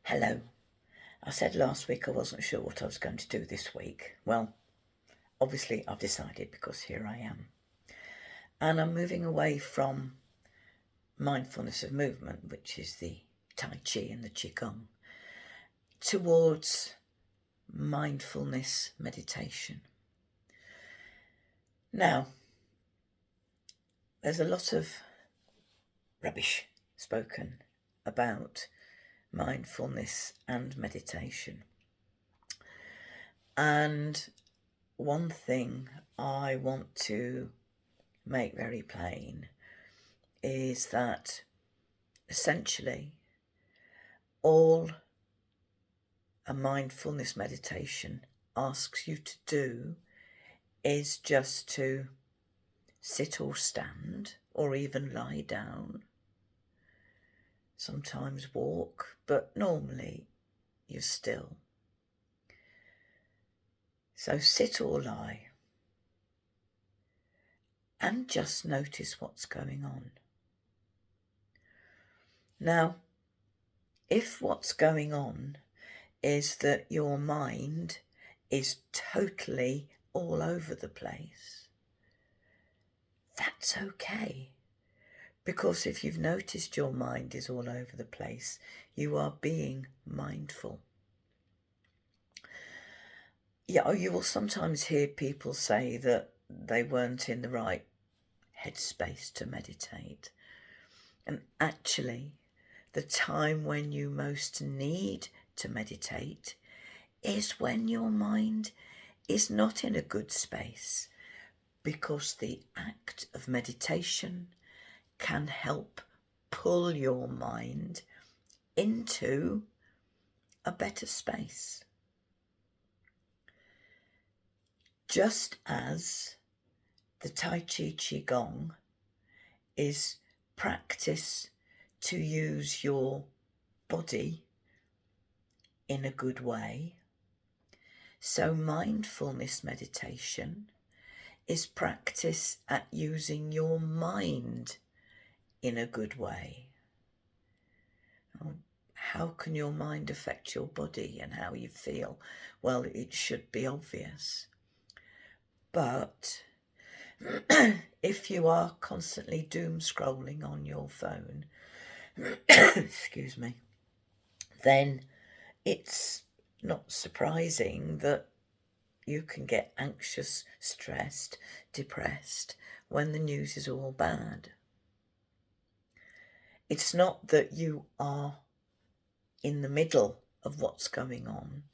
Hello. I said last week I wasn't sure what I was going to do this week. Well, obviously I've decided because here I am. And I'm moving away from mindfulness of movement, which is the Tai Chi and the Qigong, towards mindfulness meditation. Now, there's a lot of rubbish spoken about mindfulness and meditation. And one thing I want to make very plain is that essentially all a mindfulness meditation asks you to do is just to sit or stand or even lie down, sometimes walk, but normally you're still. So sit or lie and just notice what's going on. Now, if what's going on is that your mind is totally all over the place, that's okay. Because if you've noticed your mind is all over the place, you are being mindful. Yeah, you will sometimes hear people say that they weren't in the right headspace to meditate. And actually, the time when you most need to meditate is when your mind is not in a good space, because the act of meditation can help pull your mind into a better space. Just as the Tai Chi Qigong is practice to use your body in a good way, so mindfulness meditation is practice at using your mind in a good way. How can your mind affect your body and how you feel? Well, it should be obvious. But if you are constantly doom scrolling on your phone, excuse me, then it's not surprising that you can get anxious, stressed, depressed when the news is all bad. It's not that you are in the middle of what's going on,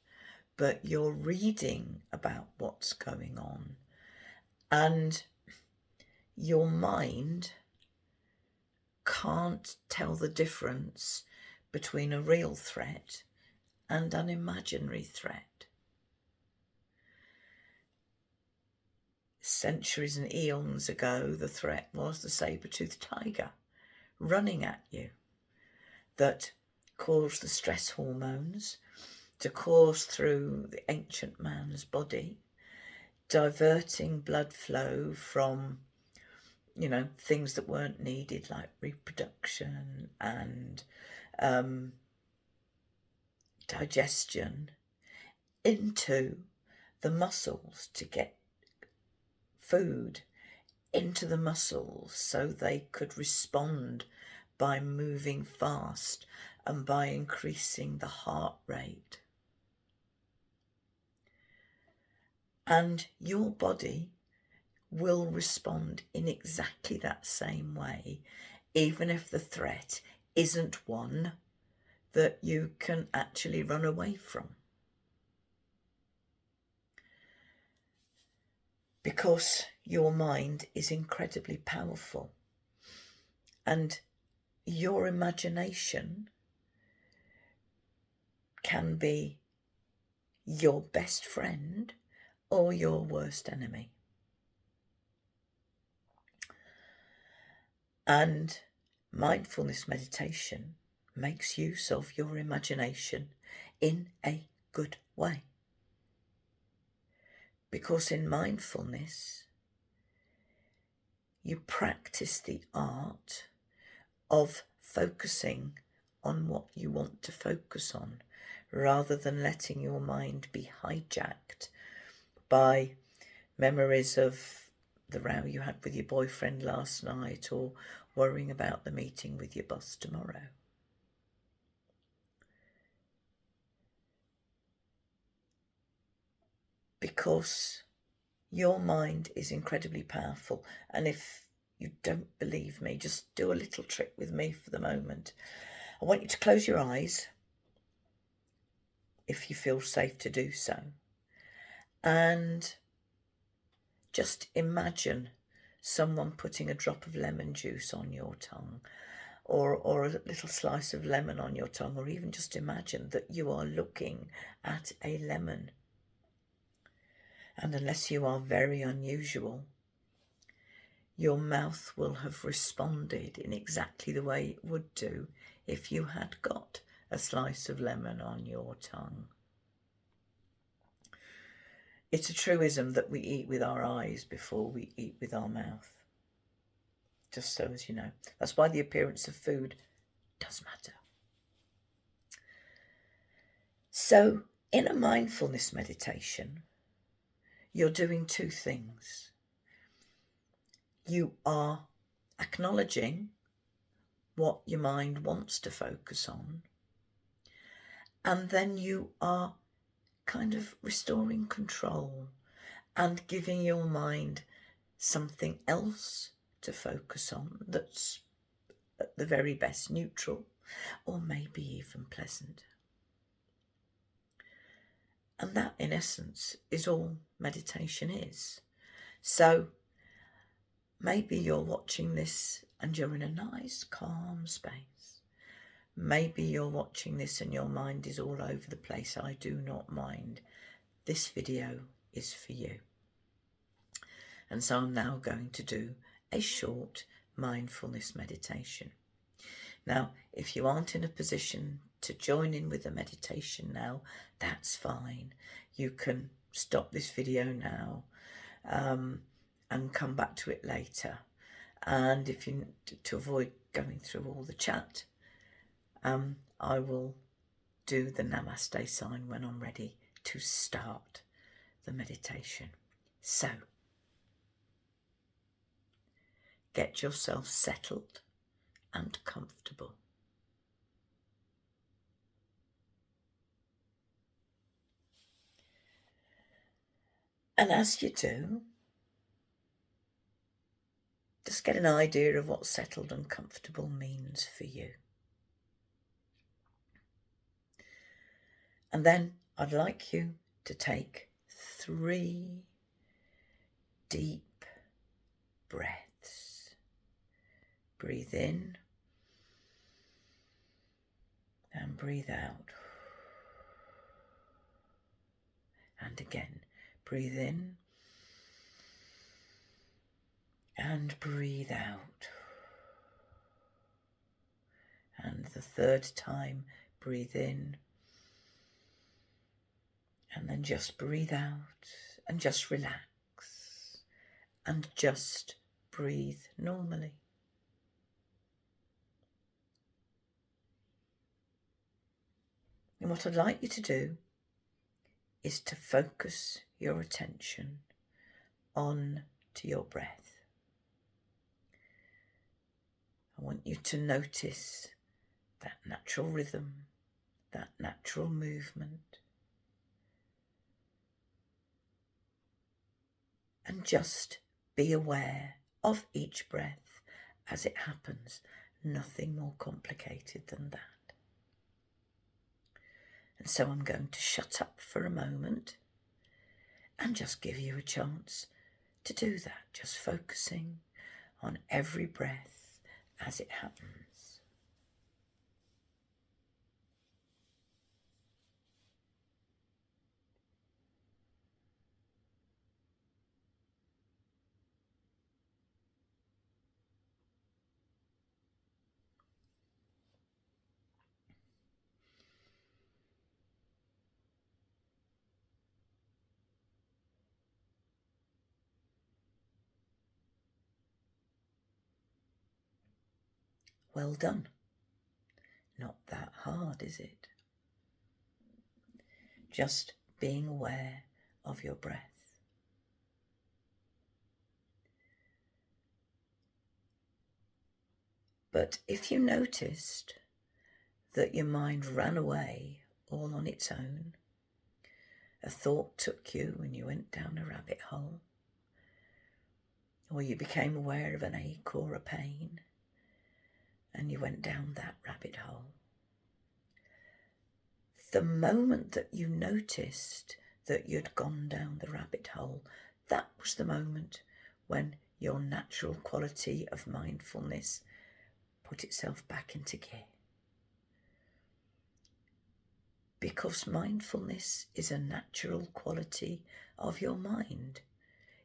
but you're reading about what's going on, and your mind can't tell the difference between a real threat and an imaginary threat. Centuries and eons ago, the threat was the saber-toothed tiger running at you, that caused the stress hormones to course through the ancient man's body, diverting blood flow from, things that weren't needed, like reproduction and digestion, into the muscles to get food into the muscles so they could respond by moving fast and by increasing the heart rate. And your body will respond in exactly that same way, even if the threat isn't one that you can actually run away from. Because your mind is incredibly powerful, and your imagination can be your best friend or your worst enemy. And mindfulness meditation makes use of your imagination in a good way. Because in mindfulness, you practice the art of focusing on what you want to focus on, rather than letting your mind be hijacked by memories of the row you had with your boyfriend last night, or worrying about the meeting with your boss tomorrow. Because your mind is incredibly powerful. And if you don't believe me, just do a little trick with me for the moment. I want you to close your eyes, if you feel safe to do so, and just imagine someone putting a drop of lemon juice on your tongue, or a little slice of lemon on your tongue, or even just imagine that you are looking at a lemon. And unless you are very unusual, your mouth will have responded in exactly the way it would do if you had got a slice of lemon on your tongue. It's a truism that we eat with our eyes before we eat with our mouth. Just so as you know. That's why the appearance of food does matter. So, in a mindfulness meditation, you're doing two things. You are acknowledging what your mind wants to focus on, and then you are kind of restoring control and giving your mind something else to focus on that's at the very best neutral, or maybe even pleasant. And that, in essence, is all meditation is. So maybe you're watching this and you're in a nice, calm space. Maybe you're watching this and your mind is all over the place. I do not mind. This video is for you. And so I'm now going to do a short mindfulness meditation. Now, if you aren't in a position to join in with the meditation now, that's fine. You can stop this video now and come back to it later. And if you, to avoid going through all the chat, I will do the namaste sign when I'm ready to start the meditation. So, get yourself settled and comfortable. And as you do, just get an idea of what settled and comfortable means for you. And then I'd like you to take 3 deep breaths. Breathe in and breathe out. And again, breathe in and breathe out. And the third time, breathe in and then just breathe out and just relax and just breathe normally. And what I'd like you to do is to focus your attention on to your breath. I want you to notice that natural rhythm, that natural movement, and just be aware of each breath as it happens. Nothing more complicated than that. And so I'm going to shut up for a moment and just give you a chance to do that, just focusing on every breath as it happens. Well done. not that hard, is it? Just being aware of your breath. But if you noticed that your mind ran away all on its own, a thought took you and you went down a rabbit hole, or you became aware of an ache or a pain and you went down that rabbit hole, the moment that you noticed that you'd gone down the rabbit hole, that was the moment when your natural quality of mindfulness put itself back into gear. Because mindfulness is a natural quality of your mind.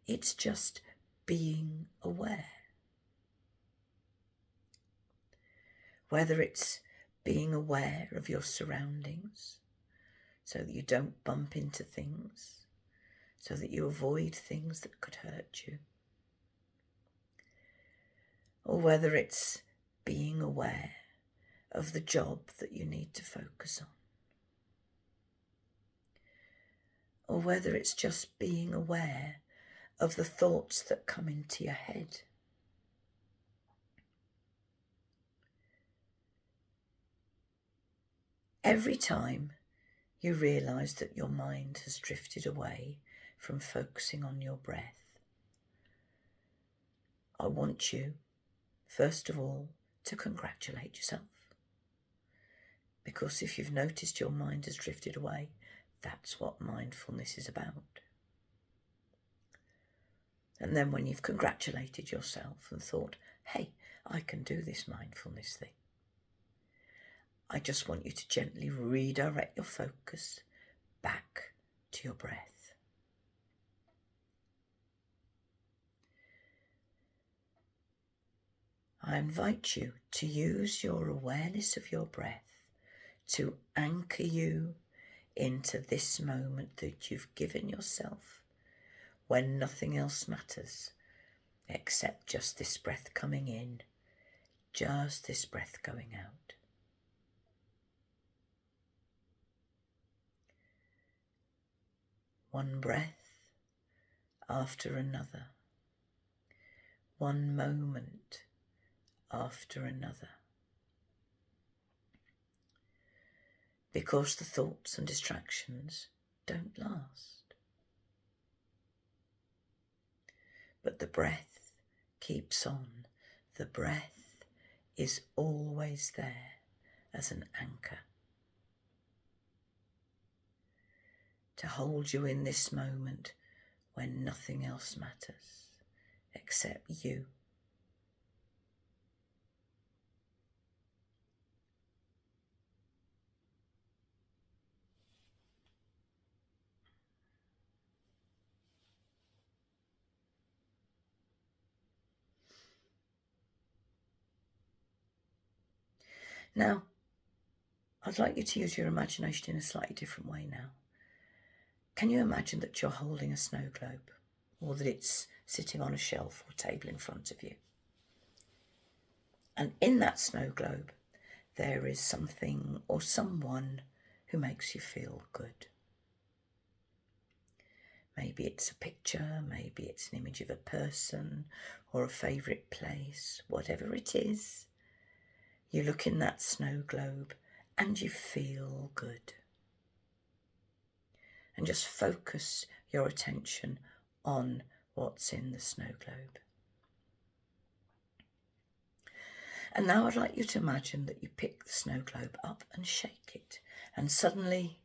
It's just being aware. Whether it's being aware of your surroundings so that you don't bump into things, so that you avoid things that could hurt you, or whether it's being aware of the job that you need to focus on, or whether it's just being aware of the thoughts that come into your head. Every time you realise that your mind has drifted away from focusing on your breath, I want you, first of all, to congratulate yourself. Because if you've noticed your mind has drifted away, that's what mindfulness is about. And then when you've congratulated yourself and thought, hey, I can do this mindfulness thing, I just want you to gently redirect your focus back to your breath. I invite you to use your awareness of your breath to anchor you into this moment that you've given yourself when nothing else matters except just this breath coming in, just this breath going out. One breath after another, one moment after another. Because the thoughts and distractions don't last. But the breath keeps on. The breath is always there as an anchor to hold you in this moment when nothing else matters except you. Now, I'd like you to use your imagination in a slightly different way now. Can you imagine that you're holding a snow globe, or that it's sitting on a shelf or table in front of you? And in that snow globe, there is something or someone who makes you feel good. Maybe it's a picture, maybe it's an image of a person or a favourite place. Whatever it is, you look in that snow globe and you feel good. And just focus your attention on what's in the snow globe. And now I'd like you to imagine that you pick the snow globe up and shake it, and suddenly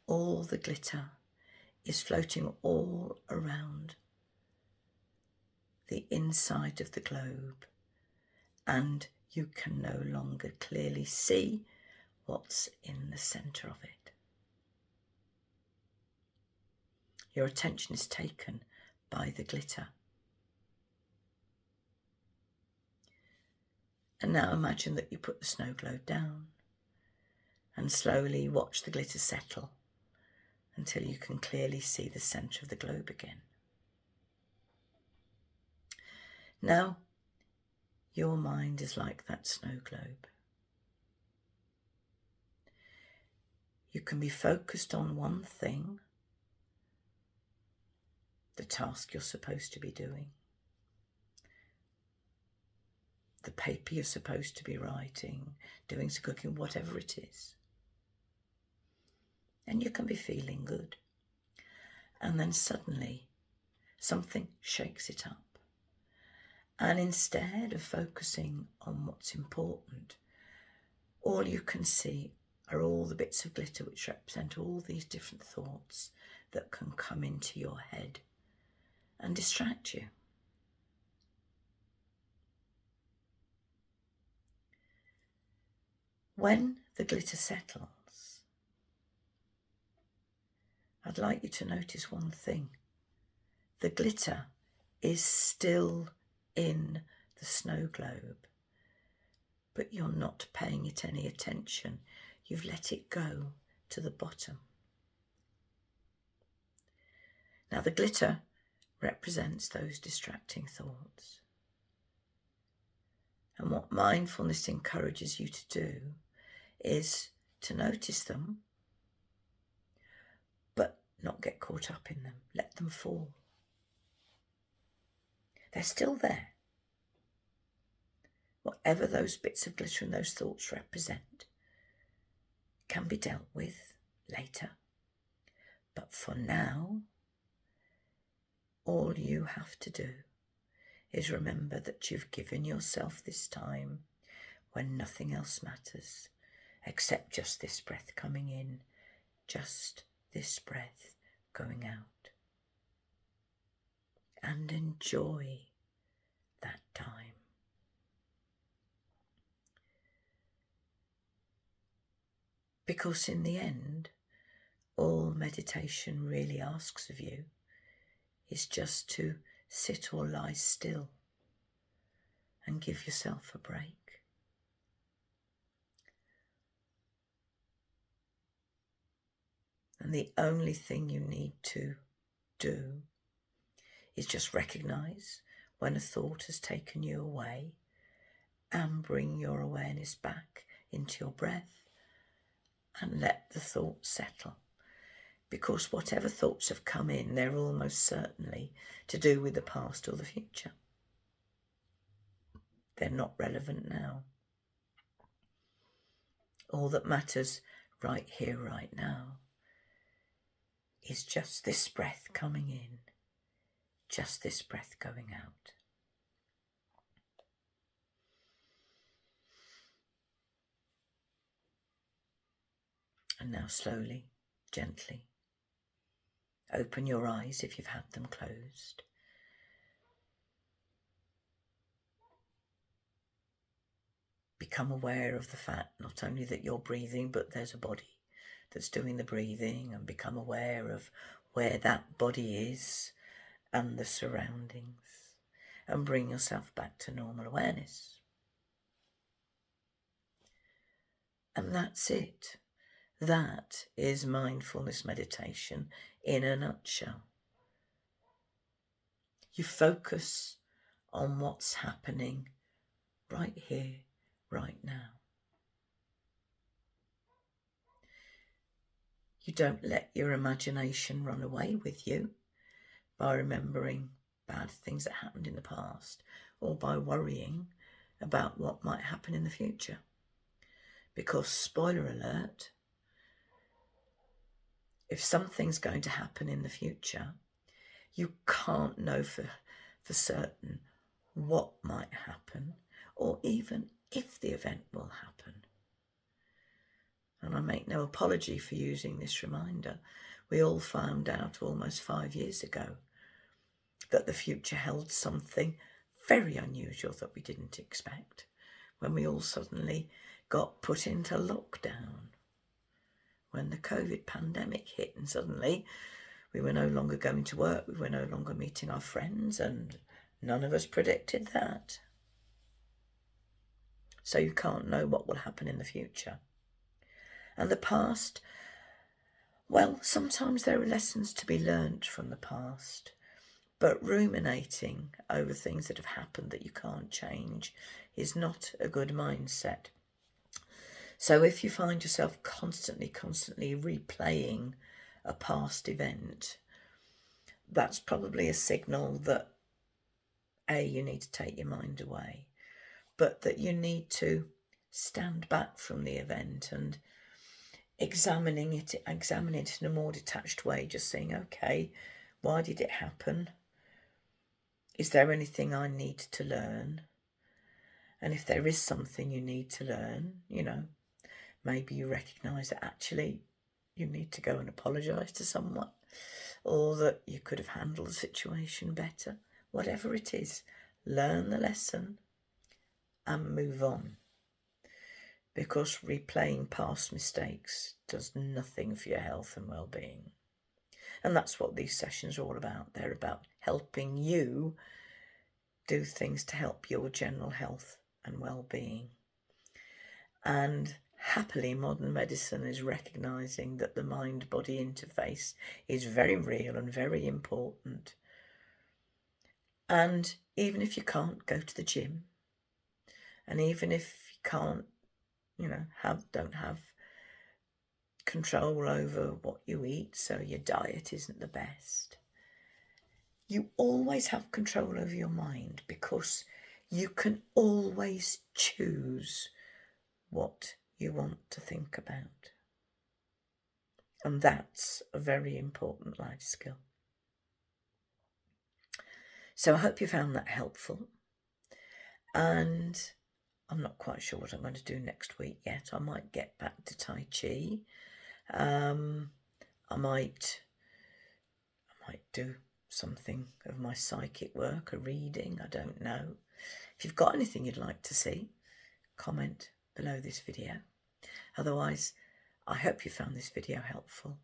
all the glitter is floating all around the inside of the globe, and you can no longer clearly see what's in the centre of it. Your attention is taken by the glitter. And now imagine that you put the snow globe down and slowly watch the glitter settle until you can clearly see the centre of the globe again. Now, your mind is like that snow globe. can be focused on one thing, the task you're supposed to be doing, the paper you're supposed to be writing, doing some cooking, whatever it is. And you can be feeling good. And then suddenly something shakes it up. And instead of focusing on what's important, all you can see are all the bits of glitter which represent all these different thoughts that can come into your head and distract you. When the glitter settles, I'd like you to notice one thing. The glitter is still in the snow globe, but you're not paying it any attention. You've let it go to the bottom. Now the glitter represents those distracting thoughts. And what mindfulness encourages you to do is to notice them, but not get caught up in them. Let them fall. They're still there. Whatever those bits of glitter and those thoughts represent can be dealt with later. But for now, all you have to do is remember that you've given yourself this time when nothing else matters except just this breath coming in, just this breath going out. And enjoy that time. Because in the end, all meditation really asks of you is just to sit or lie still and give yourself a break. And the only thing you need to do is just recognize when a thought has taken you away and bring your awareness back into your breath and let the thought settle. Because whatever thoughts have come in, they're almost certainly to do with the past or the future. They're not relevant now. All that matters right here, right now, is just this breath coming in, just this breath going out. And now slowly, gently, open your eyes if you've had them closed. Become aware of the fact not only that you're breathing, but there's a body that's doing the breathing, and become aware of where that body is and the surroundings, and bring yourself back to normal awareness. And that's it. That is mindfulness meditation in a nutshell. You focus on what's happening right here, right now. You don't let your imagination run away with you by remembering bad things that happened in the past or by worrying about what might happen in the future. Because, spoiler alert, if something's going to happen in the future, you can't know for certain what might happen or even if the event will happen. And I make no apology for using this reminder. We all found out almost 5 years ago that the future held something very unusual that we didn't expect when we all suddenly got put into lockdown. When the COVID pandemic hit and suddenly we were no longer going to work, we were no longer meeting our friends, and none of us predicted that. So you can't know what will happen in the future. And the past, well, sometimes there are lessons to be learnt from the past, but ruminating over things that have happened that you can't change is not a good mindset. So if you find yourself constantly replaying a past event, that's probably a signal that A, you need to take your mind away, but that you need to stand back from the event and examine it in a more detached way, just saying, okay, why did it happen? Is there anything I need to learn? And if there is something you need to learn, you know, maybe you recognise that actually you need to go and apologise to someone, or that you could have handled the situation better. Whatever it is, learn the lesson and move on. Because replaying past mistakes does nothing for your health and well-being. And that's what these sessions are all about. They're about helping you do things to help your general health and well-being. And happily, modern medicine is recognising that the mind-body interface is very real and very important. And even if you can't go to the gym, and even if you can't, you know, don't have control over what you eat, so your diet isn't the best, you always have control over your mind, because you can always choose what you want to think about. And that's a very important life skill. So I hope you found that helpful. And I'm not quite sure what I'm going to do next week yet. I might get back to Tai Chi. I might do something of my psychic work, a reading, I don't know. If you've got anything you'd like to see, comment below this video. Otherwise, I hope you found this video helpful.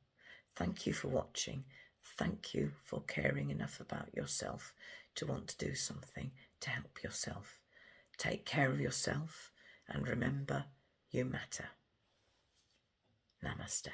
Thank you for watching. Thank you for caring enough about yourself to want to do something to help yourself. Take care of yourself and remember, you matter. Namaste.